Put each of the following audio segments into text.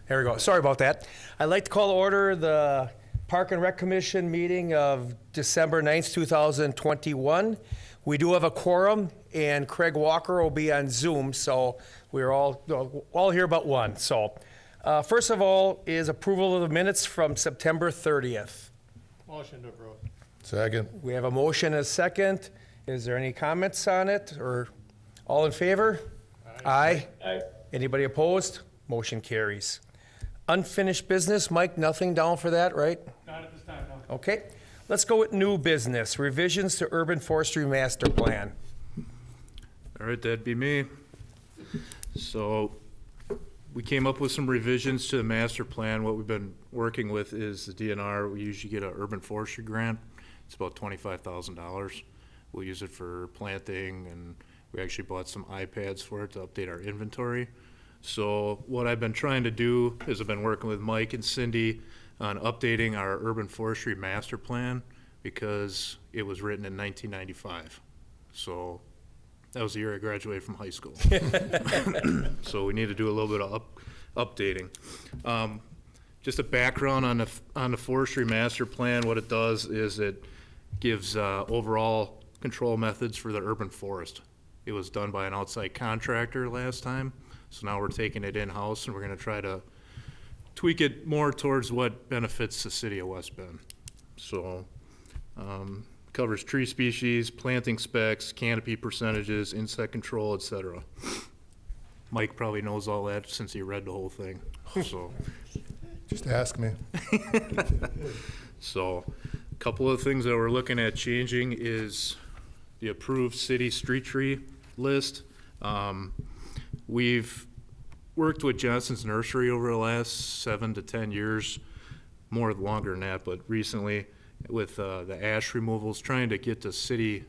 There we go. Sorry about that. I'd like to call to order the Park and Rec Commission meeting of December 9th, 2021. We do have a quorum, and Craig Walker will be on Zoom, so we're all here but one. So, first of all is approval of the minutes from September 30th. Motion to approve. Second. We have a motion and a second. Is there any comments on it, or all in favor? Aye. Aye. Anybody opposed? Motion carries. Unfinished business, Mike, nothing down for that, right? Not at this time, no. Okay, let's go with new business, revisions to urban forestry master plan. All right, that'd be me. So we came up with some revisions to the master plan. What we've been working with is the DNR. We usually get an urban forestry grant. It's about $25,000. We'll use it for planting, and we actually bought some iPads for it to update our inventory. So what I've been trying to do is I've been working with Mike and Cindy on updating our urban forestry master plan because it was written in 1995. So that was the year I graduated from high school. So we need to do a little bit of updating. Just a background on the forestry master plan. What it does is it gives overall control methods for the urban forest. It was done by an outside contractor last time. So now we're taking it in-house, and we're going to try to tweak it more towards what benefits the city of West Bend. So covers tree species, planting specs, canopy percentages, insect control, etc. Mike probably knows all that since he read the whole thing. So Just ask me. So a couple of things that we're looking at changing is the approved city street tree list. We've worked with Johnson's Nursery over the last 7 to 10 years, more longer than that, but recently with the ash removals, trying to get the city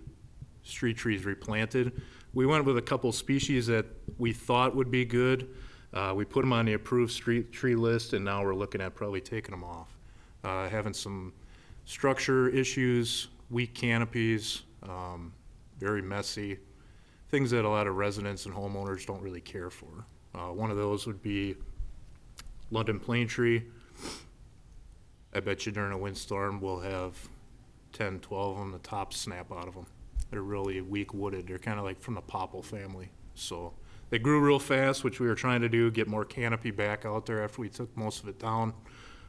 street trees replanted. We went with a couple species that we thought would be good. We put them on the approved street tree list, and now we're looking at probably taking them off. Having some structure issues, weak canopies, very messy, things that a lot of residents and homeowners don't really care for. One of those would be London plane tree. I bet you during a windstorm we'll have 10, 12 of them, the tops snap out of them. They're really weak wooded. They're kind of like from the popple family. So they grew real fast, which we were trying to do, get more canopy back out there after we took most of it down.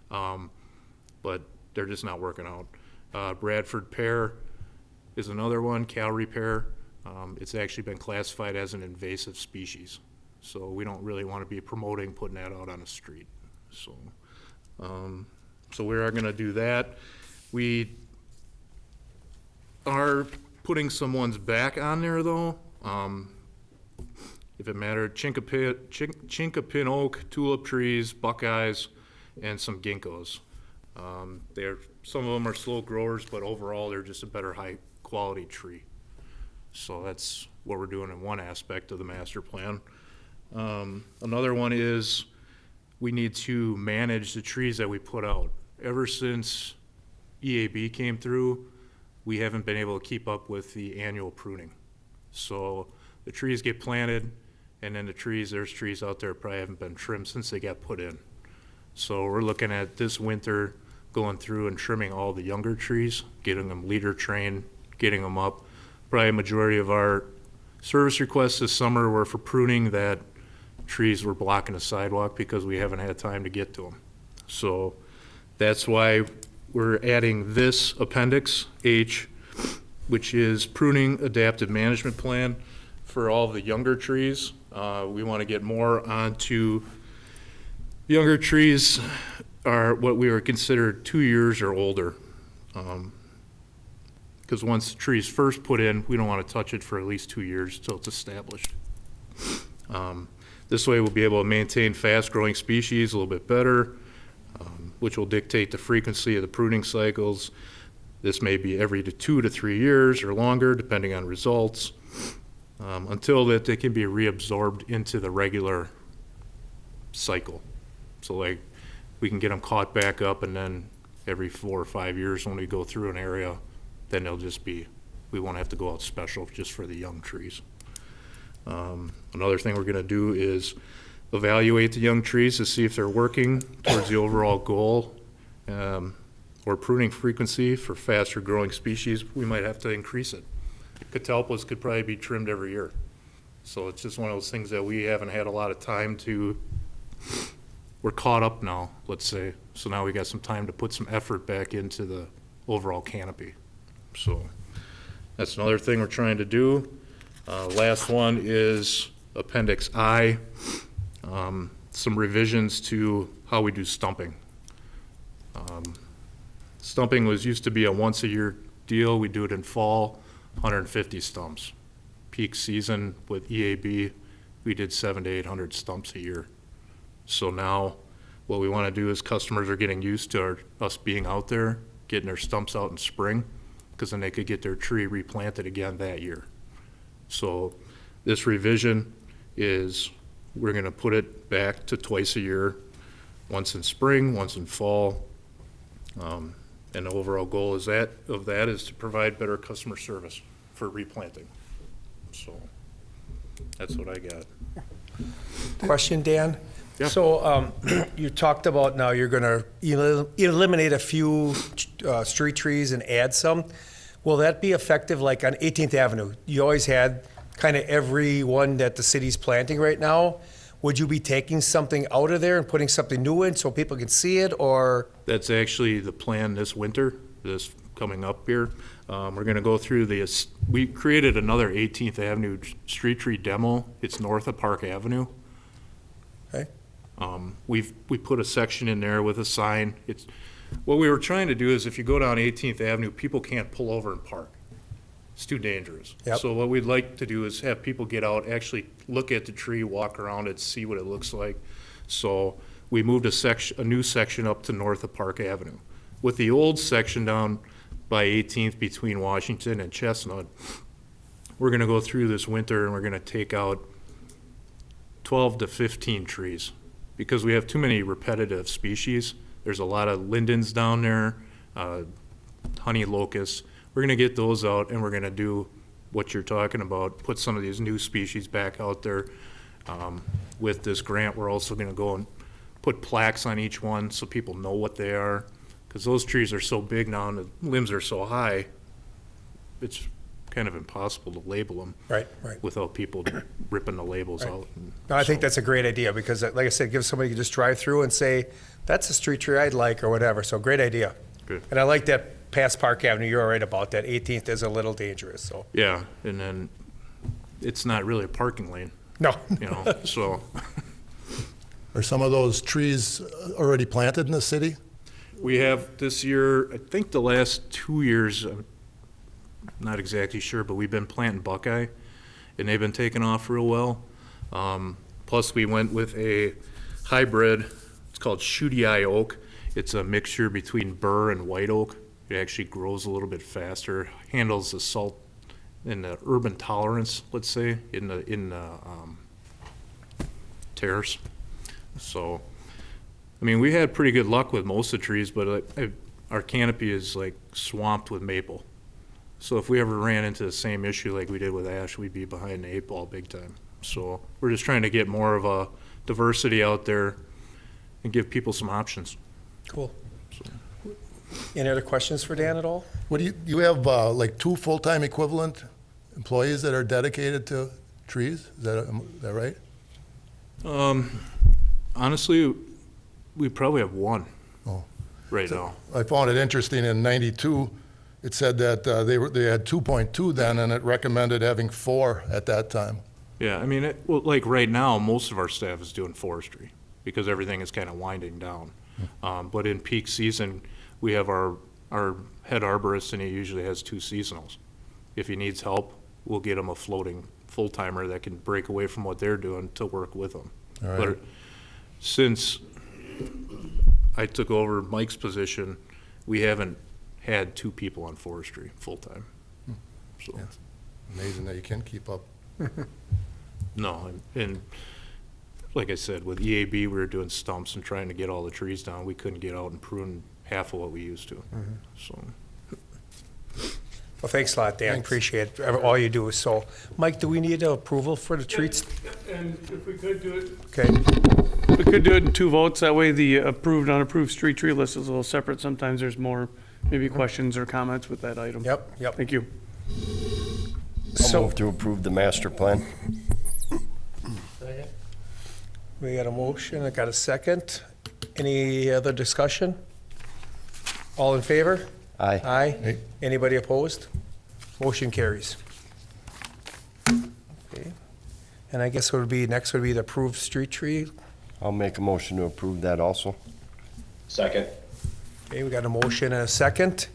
But they're just not working out. Bradford pear is another one, Calvary pear. It's actually been classified as an invasive species. So we don't really want to be promoting putting that out on the street. So, so we are going to do that. We are putting some ones back on there though. If it mattered, chinkapin oak, tulip trees, buckeyes, and some ginkgos. Some of them are slow growers, but overall they're just a better high quality tree. So that's what we're doing in one aspect of the master plan. Another one is we need to manage the trees that we put out. Ever since EAB came through, we haven't been able to keep up with the annual pruning. So the trees get planted, and then there's trees out there probably haven't been trimmed since they got put in. So we're looking at this winter going through and trimming all the younger trees, getting them leader trained, getting them up. Probably a majority of our service requests this summer were for pruning that trees were blocking the sidewalk because we haven't had time to get to them. So that's why we're adding this Appendix H, which is pruning adaptive management plan for all the younger trees. We want to get more onto younger trees are what we would consider 2 years or older. Because once the tree's first put in, we don't want to touch it for at least 2 years till it's established. This way we'll be able to maintain fast-growing species a little bit better, which will dictate the frequency of the pruning cycles. This may be every 2 to 3 years or longer, depending on results, until that they can be reabsorbed into the regular cycle. So like we can get them caught back up, and then every 4 or 5 years when we go through an area, then they'll just be, we won't have to go out special just for the young trees. Another thing we're going to do is evaluate the young trees to see if they're working towards the overall goal. Or pruning frequency for faster growing species, we might have to increase it. Catalpas could probably be trimmed every year. So it's just one of those things that we haven't had a lot of time to, we're caught up now, let's say. So now we got some time to put some effort back into the overall canopy. So that's another thing we're trying to do. Last one is Appendix I, some revisions to how we do stumping. Stumping used to be a once-a-year deal. We do it in fall, 150 stumps. Peak season with EAB, we did 700 to 800 stumps a year. So now what we want to do is customers are getting used to us being out there, getting their stumps out in spring, because then they could get their tree replanted again that year. So this revision is we're going to put it back to twice a year, once in spring, once in fall. And the overall goal is that is to provide better customer service for replanting. So that's what I got. Question, Dan? Yeah. So you talked about now you're going to eliminate a few street trees and add some. Will that be effective like on 18th Avenue? You always had kind of every one that the city's planting right now. Would you be taking something out of there and putting something new in so people can see it, or? That's actually the plan this winter, this coming up here. We're gonna go through this, we created another 18th Avenue street tree demo. It's north of Park Avenue. Okay. We put a section in there with a sign. What we were trying to do is if you go down 18th Avenue, people can't pull over and park. It's too dangerous. Yep. So what we'd like to do is have people get out, actually look at the tree, walk around it, see what it looks like. So we moved a new section up to north of Park Avenue. With the old section down by 18th between Washington and Chestnut, we're gonna go through this winter and we're gonna take out 12 to 15 trees because we have too many repetitive species. There's a lot of lindens down there, honey locusts. We're gonna get those out and we're gonna do what you're talking about, put some of these new species back out there. With this grant, we're also gonna go and put plaques on each one so people know what they are. Cause those trees are so big now and the limbs are so high, it's kind of impossible to label them. Right. Without people ripping the labels Right. out. No, I think So, that's a great idea because, like I said, give somebody to just drive through and say, that's a street tree I'd like or whatever. So great idea. Good. And I like that past Park Avenue. You're right about that. 18th is a little dangerous. So Yeah, and then it's not really a parking lane, no. you know, so. Are some of those trees already planted in the city? We have this year, I think the last 2 years, I'm not exactly sure, but we've been planting buckeye, and they've been taking off real well. Plus, we went with a hybrid, it's called shooty eye oak. It's a mixture between burr and white oak. It actually grows a little bit faster, handles the salt and the urban tolerance, let's say, in the terrace. So, I mean, we had pretty good luck with most of the trees, but our canopy is like swamped with maple. So if we ever ran into the same issue like we did with ash, we'd be behind the 8 ball big time. So we're just trying to get more of a diversity out there and give people some options. Cool. Any other questions for Dan at all? What do you have like 2 full-time equivalent employees that are dedicated to trees? Is that right? Honestly, we probably have 1 Oh. right now. I found it interesting in '92, it said that they had 2.2 then, and it recommended having 4 at that time. Yeah, I mean, well, like right now, most of our staff is doing forestry because everything is kind of winding down. But in peak season, we have our head arborist, and he usually has 2 seasonals. If he needs help, we'll get him a floating full-timer that can break away from what they're doing to work with them. All right. But since I took over Mike's position, we haven't had 2 people on forestry full-time. So, Yeah. Amazing that you can keep up. no, and like I said, with EAB, we were doing stumps and trying to get all the trees down. We couldn't get out and prune half of what we used to, so. Well, thanks a lot, Dan. Thanks. Appreciate it. All you do. So, Mike, do we need approval for the treats? And if we could do it, Okay. we could do it in 2 votes. That way the approved, unapproved street tree list is a little separate. Sometimes there's more, maybe questions or comments with that item. Yep. Thank you. I'll So, move to approve the master plan. we got a motion. I got a second. Any other discussion? All in favor? Aye. Aye. Aye. Anybody opposed? Motion carries. Okay. And I guess next would be the approved street tree. I'll make a motion to approve that also. Second. Okay, we got a motion and a second.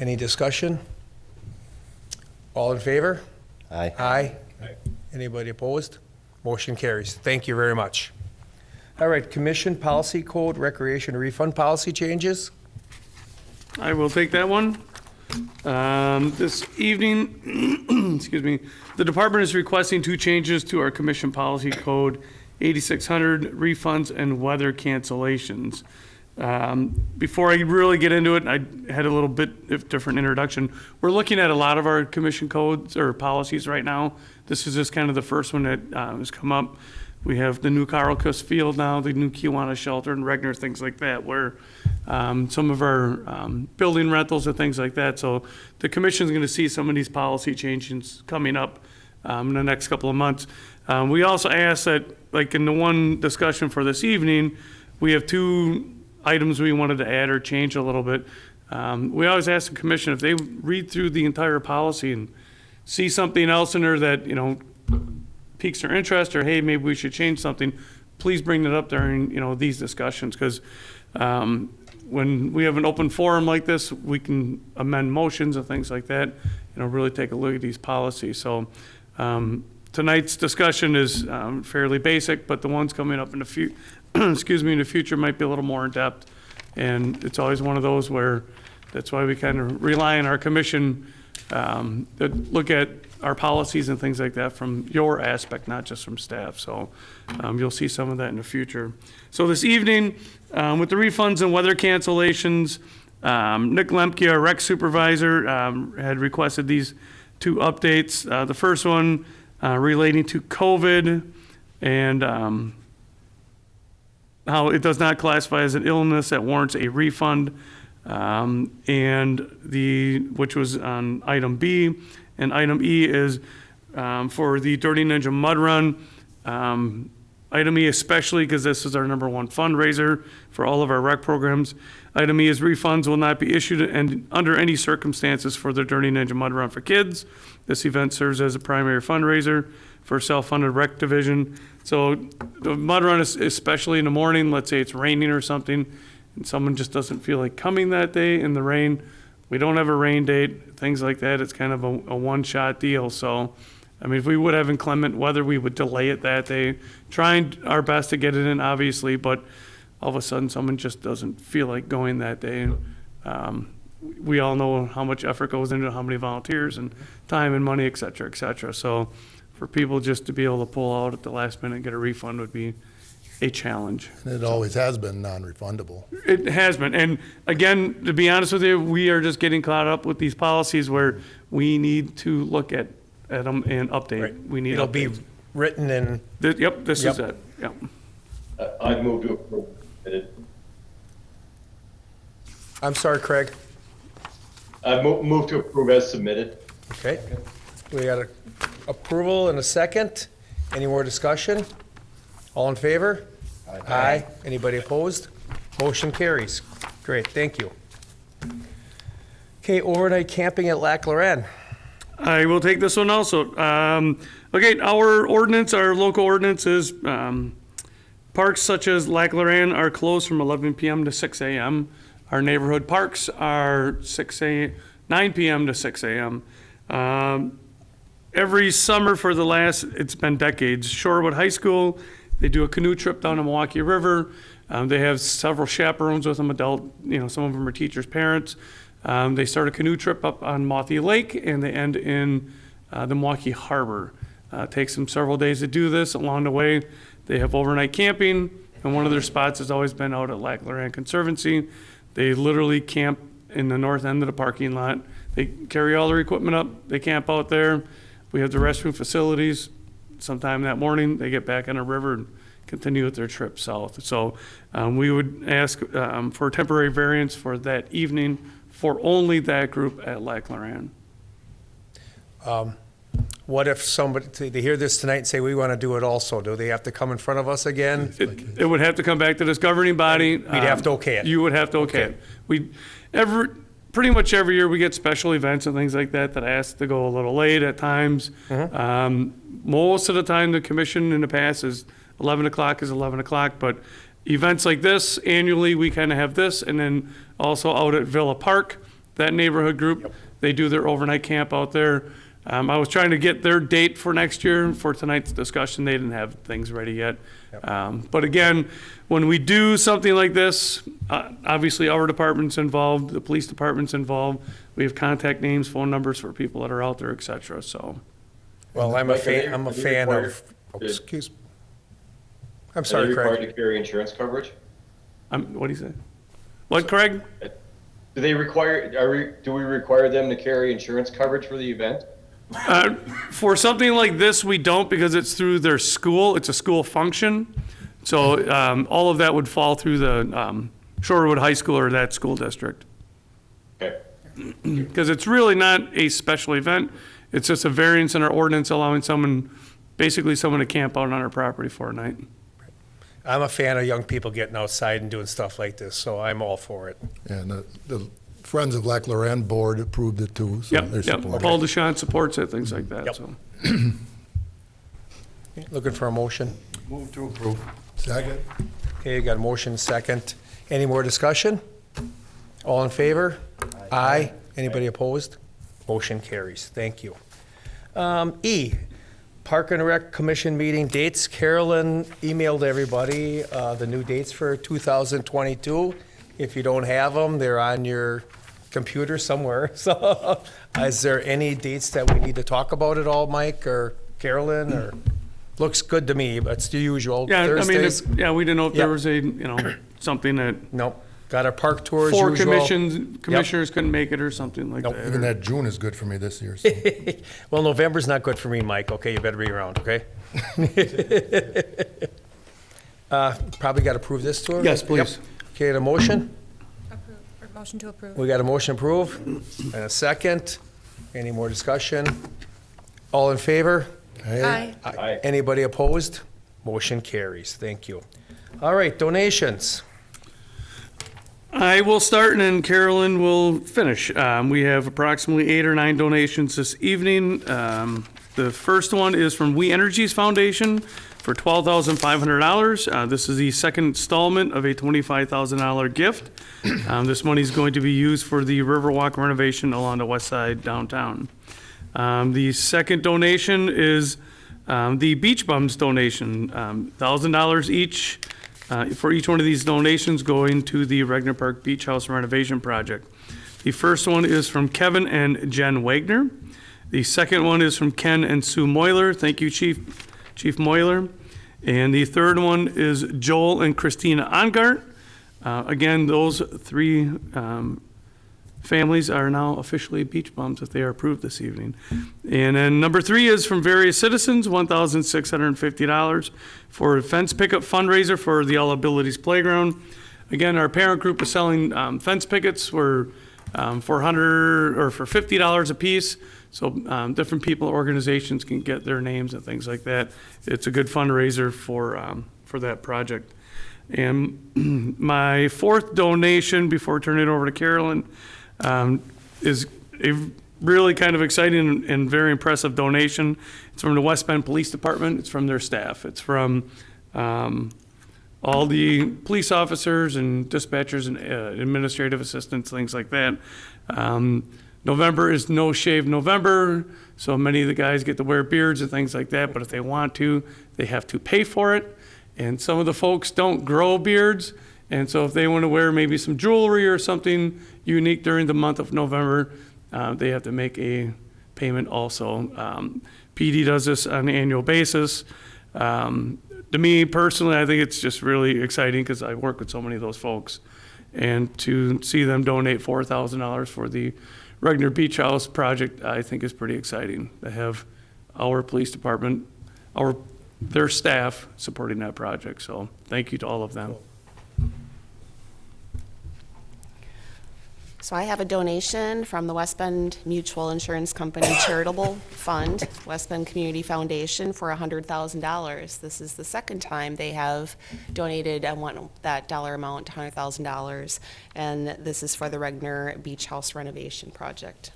Any discussion? All in favor? Aye. Aye. Anybody opposed? Motion carries. Thank you very much. All right, Commission Policy Code Recreation Refund Policy Changes. I will take that one. This evening, excuse me, the department is requesting 2 changes to our commission policy code, 8600 refunds and weather cancellations. Before I really get into it, I had a little bit of different introduction. We're looking at a lot of our commission codes or policies right now. This is just kind of the first one that has come up. We have the new Carl Kuss Field now, the new Kiwanis Shelter and Ragnar, things like that, where some of our building rentals and things like that. So the commission's gonna see some of these policy changes coming up in the next couple of months. We also asked that, like in the one discussion for this evening, we have 2 items we wanted to add or change a little bit. We always ask the commission if they read through the entire policy and see something else in there that, piques their interest, or hey, maybe we should change something, please bring it up during, these discussions, because when we have an open forum like this, we can amend motions and things like that, really take a look at these policies. So tonight's discussion is fairly basic, but the ones coming up in the in the future might be a little more in depth. And it's always one of those where, that's why we kind of rely on our commission that look at our policies and things like that from your aspect, not just from staff. So you'll see some of that in the future. So this evening, with the refunds and weather cancellations, Nick Lemke, our rec supervisor, had requested these 2 updates. The first one relating to COVID and how it does not classify as an illness that warrants a refund, which was on item B. And item E is for the Dirty Ninja Mud Run. Item E especially because this is our #1 fundraiser for all of our rec programs. Item E is refunds will not be issued and under any circumstances for the Dirty Ninja Mud Run for kids. This event serves as a primary fundraiser for self-funded rec division. So the mud run is especially in the morning, let's say it's raining or something, and someone just doesn't feel like coming that day in the rain. We don't have a rain date, things like that. It's kind of a one-shot deal. So, I mean, if we would have inclement weather, we would delay it that day, trying our best to get it in, obviously, but all of a sudden someone just doesn't feel like going that day. We all know how much effort goes into it, how many volunteers and time and money, et cetera, et cetera. So for people just to be able to pull out at the last minute and get a refund would be a challenge. And it always has been non-refundable. It has been. And again, to be honest with you, we are just getting caught up with these policies where we need to look at them and update. Right. We need It'll be updates. written in, Yep, this is Yep. it. Yep. I'd move to approve. I'm sorry, Craig. Move to approve as submitted. Okay. We got a approval and a second. Any more discussion? All in favor? Aye. Anybody opposed? Motion carries. Great, thank you. Okay, overnight camping at Lac Lorraine. I will take this one also. Okay, our ordinance, our local ordinance is parks such as Lac Lorraine are closed from 11 p.m. to 6 a.m. Our neighborhood parks are 9 p.m. to 6 a.m. Every summer for the last, it's been decades, Shorewood High School, they do a canoe trip down the Milwaukee River. They have several chaperones with them, adult, some of them are teachers' parents. They start a canoe trip up on Mothie Lake and they end in the Milwaukee Harbor. It takes them several days to do this. Along the way, they have overnight camping, and one of their spots has always been out at Lac Lorraine Conservancy. They literally camp in the north end of the parking lot. They carry all their equipment up, they camp out there. We have the restroom facilities. Sometime that morning, they get back on the river and continue with their trip south. So we would ask for a temporary variance for that evening for only that group at Lac Loran. What if somebody, they hear this tonight and say, we want to do it also? Do they have to come in front of us again? It would have to come back to this governing body. We'd have to okay it. You would have to okay it. Pretty much every year, we get special events and things like that ask to go a little late at times. Most of the time, the commission in the past is 11 o'clock is 11 o'clock, but events like this, annually, we kind of have this, and then also out at Villa Park, that neighborhood group, they do their overnight camp out there. I was trying to get their date for next year. For tonight's discussion, they didn't have things ready yet. But again, when we do something like this, obviously our department's involved, the police department's involved. We have contact names, phone numbers for people that are out there, et cetera, so. Well, I'm a fan of, excuse me. I'm Are sorry, they required Craig. to carry insurance coverage? What do you say? What, Craig? Do they require, do we require them to carry insurance coverage for the event? For something like this, we don't because it's through their school. It's a school function. So all of that would fall through the Shorewood High School or that school district. Okay. Because it's really not a special event. It's just a variance in our ordinance allowing basically someone to camp out on our property for a night. I'm a fan of young people getting outside and doing stuff like this, so I'm all for it. And the Friends of Lac Loran Board approved it too, so they're Yep. supportive. Paul DeShawn supports it, things like that, Yep. so. Looking for a motion? Move to approve. Second. Okay, got a motion, second. Any more discussion? All in favor? Aye. Anybody opposed? Motion carries. Thank you. E, Park and Rec Commission meeting dates. Carolyn emailed everybody the new dates for 2022. If you don't have them, they're on your computer somewhere. So is there any dates that we need to talk about at all, Mike or Carolyn? Or looks good to me, but it's the usual. Yeah, I mean, Thursdays? we didn't know if Yep. there was something that Nope. Got our park tours four usual. commissioners couldn't make it or something like Nope. that. Even that June is good for me this year. So. Well, November's not good for me, Mike. Okay, you better be around, okay? Probably got to approve this tour? Yes, please. Yep. Okay, the motion? Approve, or motion to approve. We got a motion approve and a second. Any more discussion? All in favor? Aye. Aye. Anybody opposed? Motion carries. Thank you. All right, donations. I will start and then Carolyn will finish. We have approximately 8 or 9 donations this evening. The first one is from We Energies Foundation for $12,500. This is the second installment of a $25,000 gift. This money is going to be used for the Riverwalk renovation along the west side downtown. The second donation is the Beach Bums donation, $1,000 each. For each one of these donations going to the Ragnar Park Beach House renovation project. The first one is from Kevin and Jen Wagner. The second one is from Ken and Sue Moyler. Thank you, Chief Moyler. And the third one is Joel and Christina Ongart. Again, those 3 families are now officially beach bums if they are approved this evening. And then number 3 is from various citizens, $1,650 for a fence pickup fundraiser for the All Abilities Playground. Again, our parent group is selling fence pickets for $400 or for $50 a piece. So different people, organizations can get their names and things like that. It's a good fundraiser for that project. And my fourth donation before turning it over to Carolyn is a really kind of exciting and very impressive donation. It's from the West Bend Police Department. It's from their staff. It's from all the police officers and dispatchers and administrative assistants, things like that. November is No Shave November, so many of the guys get to wear beards and things like that, but if they want to, they have to pay for it. And some of the folks don't grow beards, and so if they want to wear maybe some jewelry or something unique during the month of November, they have to make a payment also. PD does this on an annual basis. To me personally, I think it's just really exciting because I work with so many of those folks. And to see them donate $4,000 for the Ragnar Beach House project, I think is pretty exciting. They have our police department, their staff supporting that project, so thank you to all of them. So I have a donation from the West Bend Mutual Insurance Company Charitable Fund, West Bend Community Foundation, for $100,000. This is the second time they have donated that dollar amount, $100,000, and this is for the Ragnar Beach House renovation project.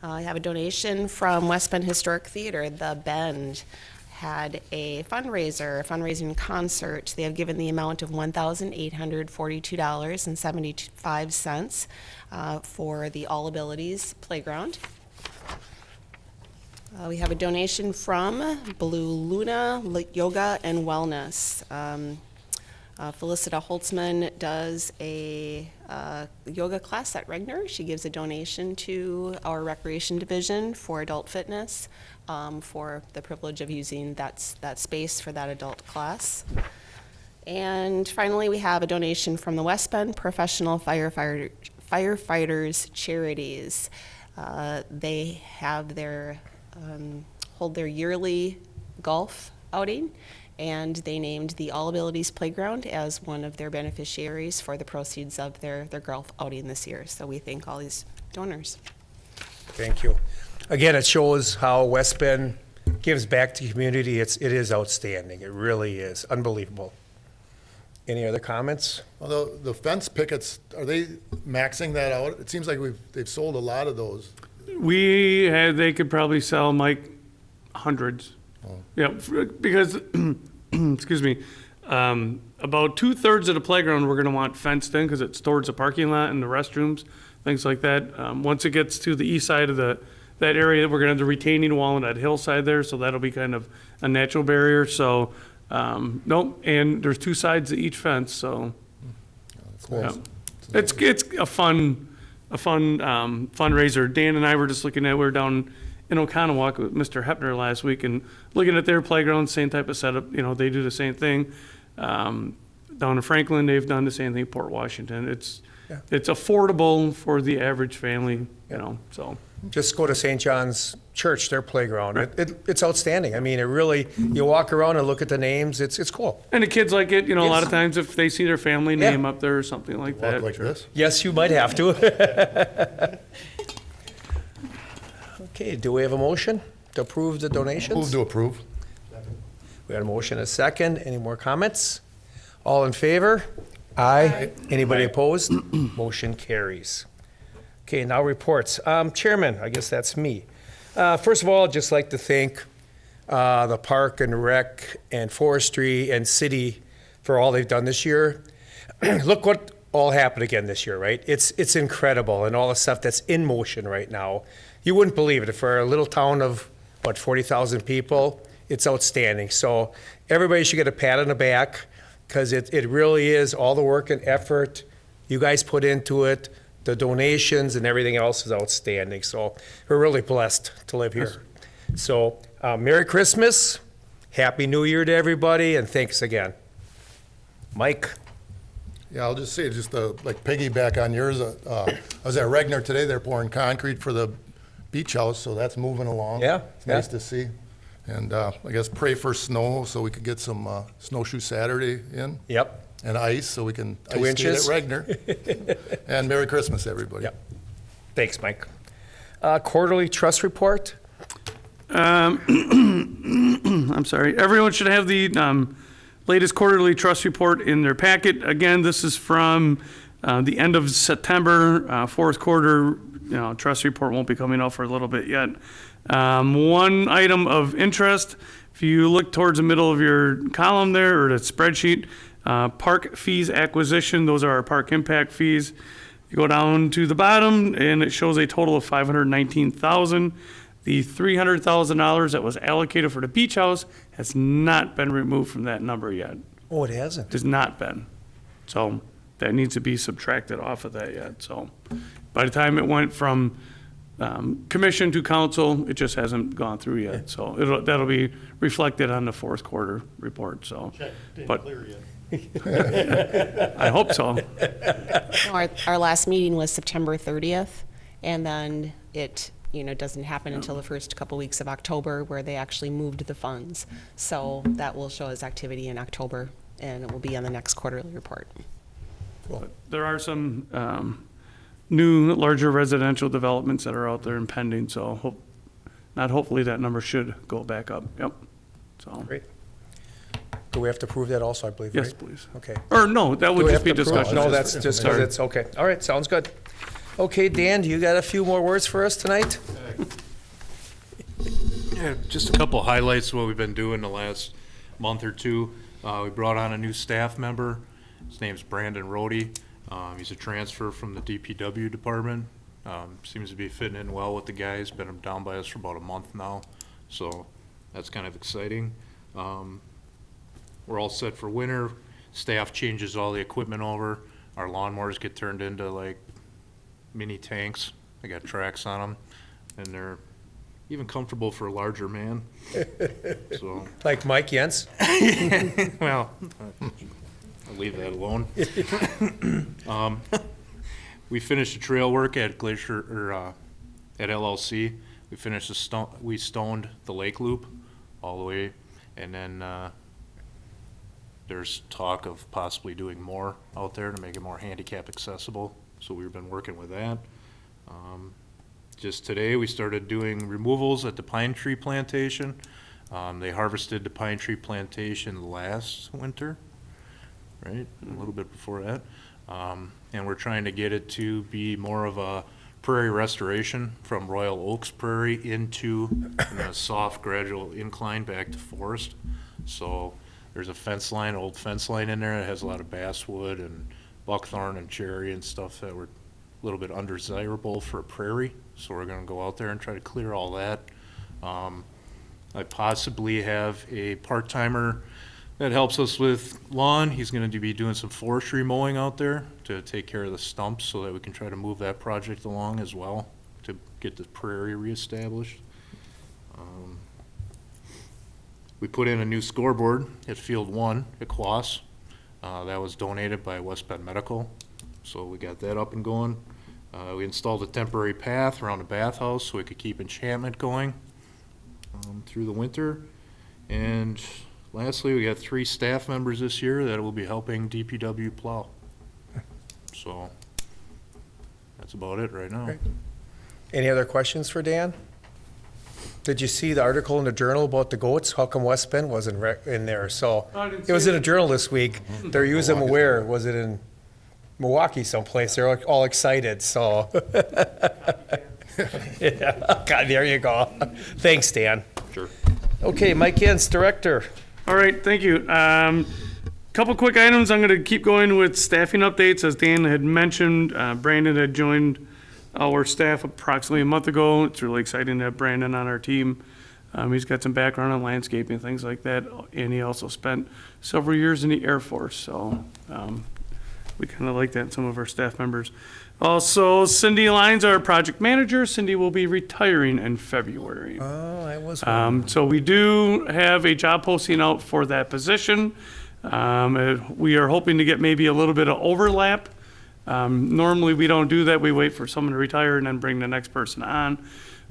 I have a donation from West Bend Historic Theater. The Bend had a fundraising concert. They have given the amount of $1,842.75 for the All Abilities Playground. We have a donation from Blue Luna Yoga and Wellness. Felicita Holtzman does a yoga class at Ragnar. She gives a donation to our recreation division for adult fitness, for the privilege of using that space for that adult class. And finally, we have a donation from the West Bend Professional Firefighters Charities. They have hold their yearly golf outing, and they named the All Abilities Playground as one of their beneficiaries for the proceeds of their golf outing this year. So we thank all these donors. Thank you. Again, it shows how West Bend gives back to the community. It is outstanding. It really is unbelievable. Any other comments? Although the fence pickets, are they maxing that out? It seems like they've sold a lot of those. They could probably sell, Mike, hundreds. Yeah, because, excuse me, about 2/3 of the playground we're gonna want fenced in because it's towards the parking lot and the restrooms, things like that. Once it gets to the east side of that area, we're gonna have the retaining wall on that hillside there, so that'll be kind of a natural barrier, so, nope, and there's 2 sides to each fence, so. Yeah. It's a fundraiser. Dan and I were just looking at, we were down in Oconomowoc with Mr. Hepner last week and looking at their playground, same type of setup, they do the same thing. Down in Franklin, they've done the same thing, Port Washington. It's affordable for the average family, so. Just go to St. John's Church, their playground. It's outstanding. I mean, it really, you walk around and look at the names, it's cool. And the kids like it, a lot of times if they see their family name up there or something like Walk that. like this? Yes, you might have to. Okay, do we have a motion to approve the donations? Move to approve. We had a motion, a second. Any more comments? All in favor? Aye. Anybody opposed? Motion carries. Okay, now reports. Chairman, I guess that's me. First of all, I'd just like to thank the Park and Rec and Forestry and City for all they've done this year. Look what all happened again this year, right? It's incredible, and all the stuff that's in motion right now. You wouldn't believe it. For a little town of, 40,000 people, it's outstanding. So everybody should get a pat on the back, because it really is all the work and effort you guys put into it. The donations and everything else is outstanding. So we're really blessed to live here. So Merry Christmas, Happy New Year to everybody, and thanks again. Mike? Yeah, I'll just say, just to like piggyback on yours, I was at Ragnar today. They're pouring concrete for the beach house, so that's moving along. Yeah, It's nice to see. And I guess pray for snow so we could get some snowshoe Saturday in. Yep. And ice, so we can 2 ice inches. skate at Ragnar. And Merry Christmas, everybody. Yep. Thanks, Mike. Quarterly trust report? I'm sorry. Everyone should have the latest quarterly trust report in their packet. Again, this is from the end of September, fourth quarter. Trust report won't be coming out for a little bit yet. One item of interest, if you look towards the middle of your column there, or the spreadsheet, park fees acquisition, those are our park impact fees. You go down to the bottom, and it shows a total of $519,000. The $300,000 that was allocated for the beach house has not been removed from that number yet. Oh, it hasn't. Has not been. So that needs to be subtracted off of that yet. So by the time it went from commission to council. It just hasn't gone through yet. So that'll be reflected on the fourth quarter report, so. But I hope so. No, our last meeting was September 30th, and then it, doesn't happen until the first couple weeks of October, where they actually moved the funds. So that will show as activity in October, and it will be on the next quarterly report. There are some new, larger residential developments that are out there and pending, so hopefully that number should go back up. Yep. So, Great. Do we have to prove that also, I believe, right? yes, please. Okay. Or no, that Do would we just have be to prove it? discussion. No, that's just, Sorry. it's, okay. All right, sounds good. Okay, Dan, do you got a few more words for us tonight? Yeah, just a couple highlights of what we've been doing the last month or two. We brought on a new staff member. His name's Brandon Rohde. He's a transfer from the DPW department. Seems to be fitting in well with the guys. Been down by us for about a month now, so that's kind of exciting. We're all set for winter. Staff changes all the equipment over. Our lawnmowers get turned into like mini tanks. They got tracks on them, and they're even comfortable for a larger man. So, Like Mike Jens? well, I'll leave that alone. We finished the trail work at Glacier, or at LLC. We finished we stoned the lake loop all the way, and then there's talk of possibly doing more out there to make it more handicap accessible. So we've been working with that. Just today, we started doing removals at the pine tree plantation. They harvested the pine tree plantation last winter, right? A little bit before that. And we're trying to get it to be more of a prairie restoration from Royal Oaks Prairie into a soft gradual incline back to forest. So there's a fence line, old fence line in there that has a lot of basswood and buckthorn and cherry and stuff that were a little bit undesirable for a prairie. So we're gonna go out there and try to clear all that. I possibly have a part-timer that helps us with lawn. He's gonna be doing some forestry mowing out there to take care of the stumps so that we can try to move that project along as well to get the prairie reestablished. We put in a new scoreboard at Field 1 at Quas. That was donated by West Bend Medical, so we got that up and going. We installed a temporary path around the bathhouse so we could keep enchantment going through the winter. And lastly, we got 3 staff members this year that will be helping DPW plow. So that's about it right now. Great. Any other questions for Dan? Did you see the article in the Journal about the goats? How come West Bend wasn't in there? So I didn't it was see in a Journal this week. They're using them where? Was it in Milwaukee someplace? They're all excited, so. Yeah, God, there you go. Thanks, Dan. Sure. Okay, Mike Jens, Director. All right, thank you. Couple quick items. I'm going to keep going with staffing updates. As Dan had mentioned, Brandon had joined our staff approximately a month ago. It's really exciting to have Brandon on our team. He's got some background in landscaping, things like that, and he also spent several years in the Air Force, so we kind of like that in some of our staff members. Also, Cindy Lyons, our project manager. Cindy will be retiring in February. Oh, I was. So we do have a job posting out for that position. We are hoping to get maybe a little bit of overlap. Normally, we don't do that. We wait for someone to retire and then bring the next person on.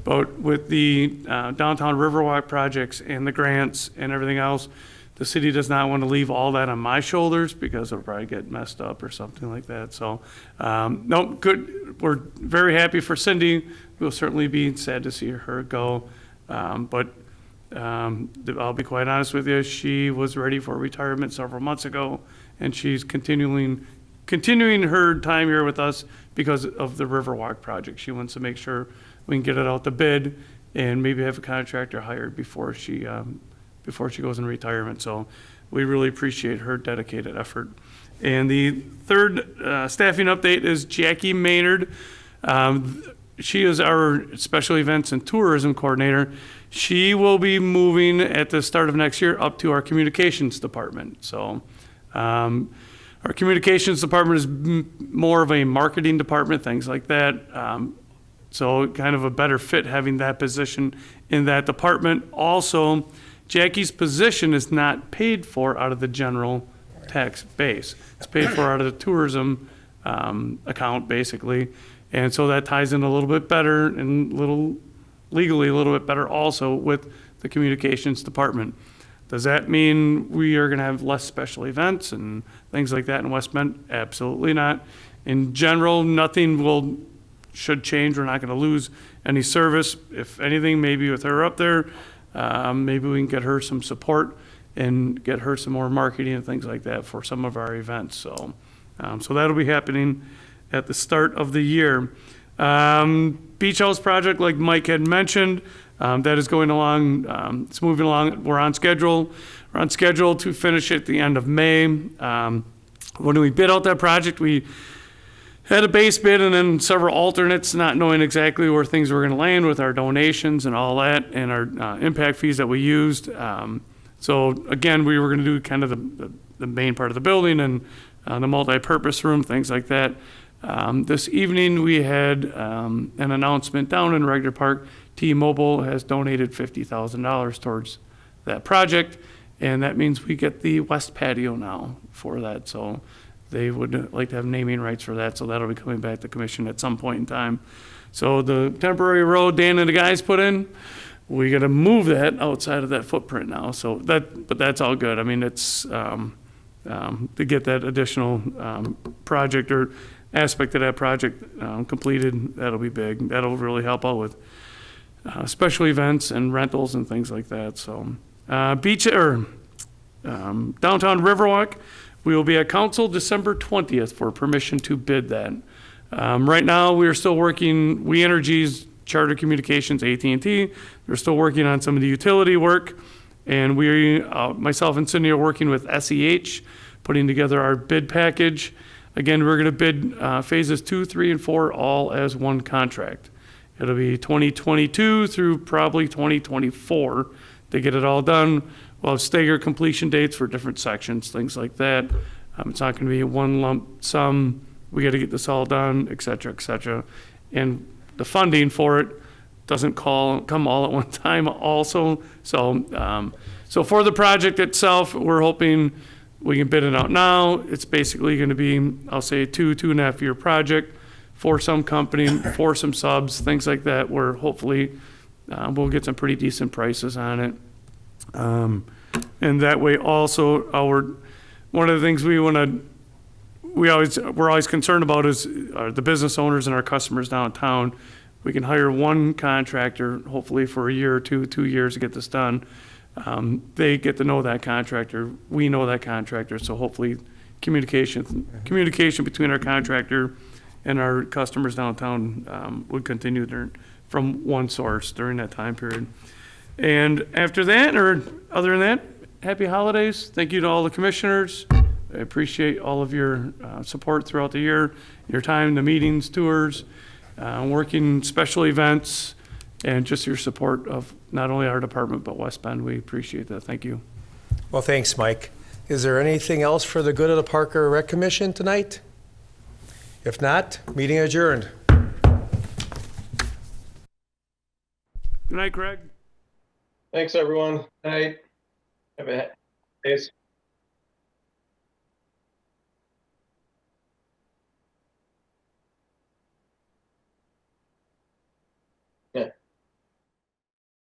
But with the downtown Riverwalk projects and the grants and everything else, the city does not want to leave all that on my shoulders because it'll probably get messed up or something like that. So, no, good. We're very happy for Cindy. We'll certainly be sad to see her go. But I'll be quite honest with you, she was ready for retirement several months ago, and she's continuing her time here with us because of the Riverwalk project. She wants to make sure we can get it out to bid and maybe have a contractor hired before she goes in retirement. So we really appreciate her dedicated effort. And the third staffing update is Jackie Maynard. She is our special events and tourism coordinator. She will be moving at the start of next year up to our communications department. So our communications department is more of a marketing department, things like that. So kind of a better fit having that position in that department. Also, Jackie's position is not paid for out of the general tax base. It's paid for out of the tourism account, basically. And so that ties in a little bit better and legally a little bit better also with the communications department. Does that mean we are going to have less special events and things like that in West Bend? Absolutely not. In general, nothing should change. We're not going to lose any service. If anything, maybe with her up there, maybe we can get her some support and get her some more marketing and things like that for some of our events. So that'll be happening at the start of the year. Beach House project, like Mike had mentioned, that is going along. It's moving along. We're on schedule. We're on schedule to finish at the end of May. When we bid out that project, we had a base bid and then several alternates, not knowing exactly where things were going to land with our donations and all that, and our impact fees that we used. So again, we were going to do kind of the main part of the building and the multi-purpose room, things like that. This evening, we had an announcement down in Ragnar Park. T-Mobile has donated $50,000 towards that project, and that means we get the west patio now for that. So they would like to have naming rights for that, so that'll be coming back to commission at some point in time. So the temporary road Dan and the guys put in, we got to move that outside of that footprint now. So but that's all good. I mean, it's to get that additional project or aspect of that project completed. That'll be big. That'll really help out with special events and rentals and things like that. So downtown Riverwalk, we will be at council December 20th for permission to bid that. Right now, we are still working, We Energies, Charter Communications, AT&T, they're still working on some of the utility work. And myself and Cindy are working with SEH, putting together our bid package. Again, we're going to bid phases 2, 3, and 4 all as one contract. It'll be 2022 through probably 2024 to get it all done. We'll have staggered completion dates for different sections, things like that. It's not going to be one lump sum. We got to get this all done, et cetera, et cetera. And the funding for it doesn't come all at one time also. So for the project itself, we're hoping we can bid it out now. It's basically going to be, I'll say, 2.5 year project for some company, for some subs, things like that, where hopefully we'll get some pretty decent prices on it. And that way also one of the things we're always concerned about is the business owners and our customers downtown. We can hire one contractor, hopefully for a year or 2 years to get this done. They get to know that contractor. We know that contractor. So hopefully communication between our contractor and our customers downtown would continue from one source during that time period. And after that, or other than that, happy holidays. Thank you to all the commissioners. I appreciate all of your support throughout the year, your time, the meetings, tours, working special events, and just your support of not only our department, but West Bend. We appreciate that. Thank you. Well, thanks, Mike. Is there anything else for the good of the Park or Rec Commission tonight? If not, meeting adjourned. Good night, Craig. Thanks, everyone. Good night. Have a days.